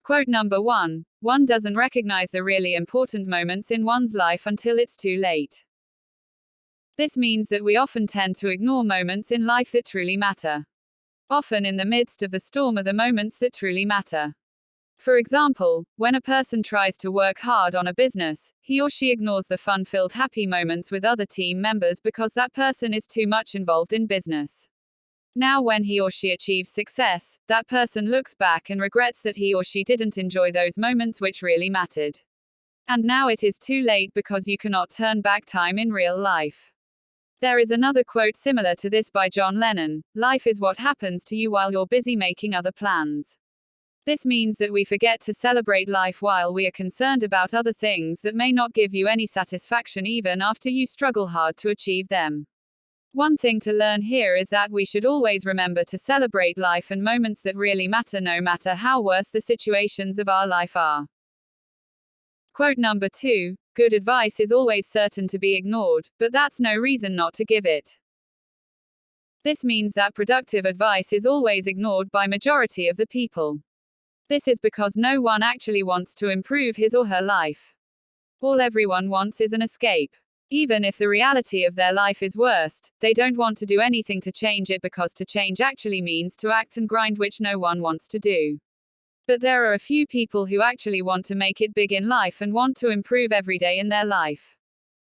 Quote number 1. One doesn't recognize the really important moments in one's life until it's too late. This means that we often tend to ignore moments in life that truly matter. Often in the midst of the storm are the moments that truly matter. For example, when a person tries to work hard on a business, he or she ignores the fun-filled happy moments with other team members because that person is too much involved in business. Now when he or she achieves success, that person looks back and regrets that he or she didn't enjoy those moments which really mattered. And now it is too late because you cannot turn back time in real life. There is another quote similar to this by John Lennon: "Life is what happens to you while you're busy making other plans." This means that we forget to celebrate life while we are concerned about other things that may not give you any satisfaction even after you struggle hard to achieve them. One thing to learn here is that we should always remember to celebrate life and moments that really matter no matter how worse the situations of our life are. Quote number 2. Good advice is always certain to be ignored, but that's no reason not to give it. This means that productive advice is always ignored by majority of the people. This is because no one actually wants to improve his or her life. All everyone wants is an escape. Even if the reality of their life is worst, they don't want to do anything to change it because to change actually means to act and grind, which no one wants to do. But there are a few people who actually want to make it big in life and want to improve every day in their life.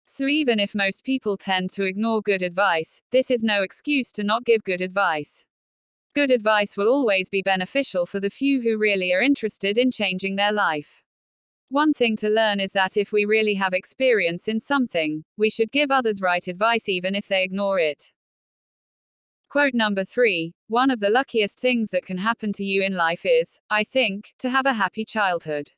So even if most people tend to ignore good advice, this is no excuse to not give good advice. Good advice will always be beneficial for the few who really are interested in changing their life. One thing to learn is that if we really have experience in something, we should give others right advice even if they ignore it. Quote number 3. One of the luckiest things that can happen to you in life is, I think, to have a happy childhood.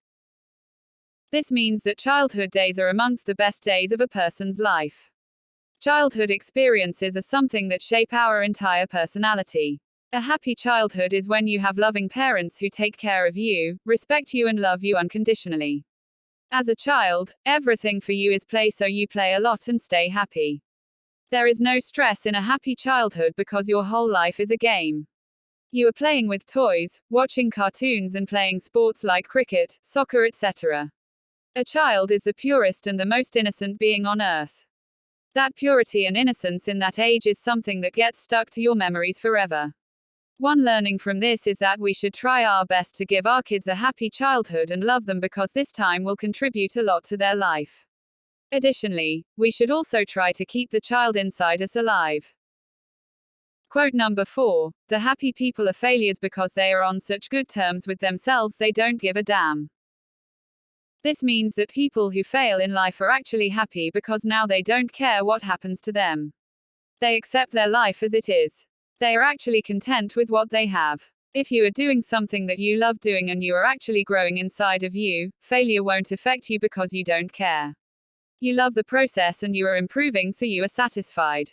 This means that childhood days are amongst the best days of a person's life. Childhood experiences are something that shape our entire personality. A happy childhood is when you have loving parents who take care of you, respect you and love you unconditionally. As a child, everything for you is play, so you play a lot and stay happy. There is no stress in a happy childhood because your whole life is a game. You are playing with toys, watching cartoons and playing sports like cricket, soccer, etc. A child is the purest and the most innocent being on earth. That purity and innocence in that age is something that gets stuck to your memories forever. One learning from this is that we should try our best to give our kids a happy childhood and love them because this time will contribute a lot to their life. Additionally, we should also try to keep the child inside us alive. Quote number 4. The happy people are failures because they are on such good terms with themselves they don't give a damn. This means that people who fail in life are actually happy because now they don't care what happens to them. They accept their life as it is. They are actually content with what they have. If you are doing something that you love doing and you are actually growing inside of you, failure won't affect you because you don't care. You love the process and you are improving, so you are satisfied.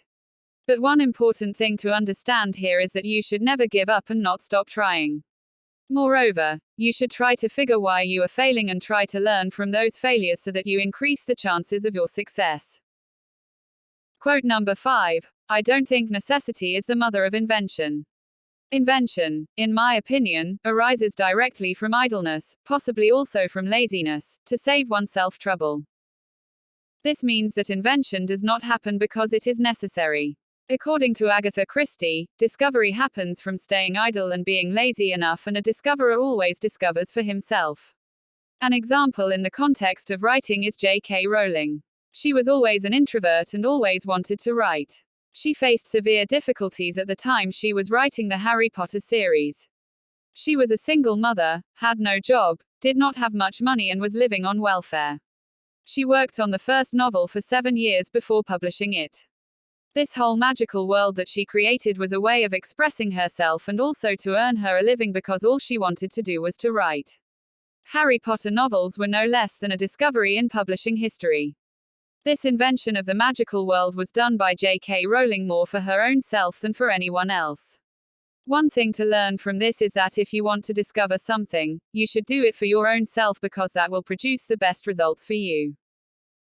But one important thing to understand here is that you should never give up and not stop trying. Moreover, you should try to figure why you are failing and try to learn from those failures so that you increase the chances of your success. Quote number 5. I don't think necessity is the mother of invention. Invention, in my opinion, arises directly from idleness, possibly also from laziness, to save oneself trouble. This means that invention does not happen because it is necessary. According to Agatha Christie, discovery happens from staying idle and being lazy enough, and a discoverer always discovers for himself. An example in the context of writing is J.K. Rowling. She was always an introvert and always wanted to write. She faced severe difficulties at the time she was writing the Harry Potter series. She was a single mother, had no job, did not have much money and was living on welfare. She worked on the first novel for 7 years before publishing it. This whole magical world that she created was a way of expressing herself and also to earn her a living because all she wanted to do was to write. Harry Potter novels were no less than a discovery in publishing history. This invention of the magical world was done by J.K. Rowling more for her own self than for anyone else. One thing to learn from this is that if you want to discover something, you should do it for your own self because that will produce the best results for you.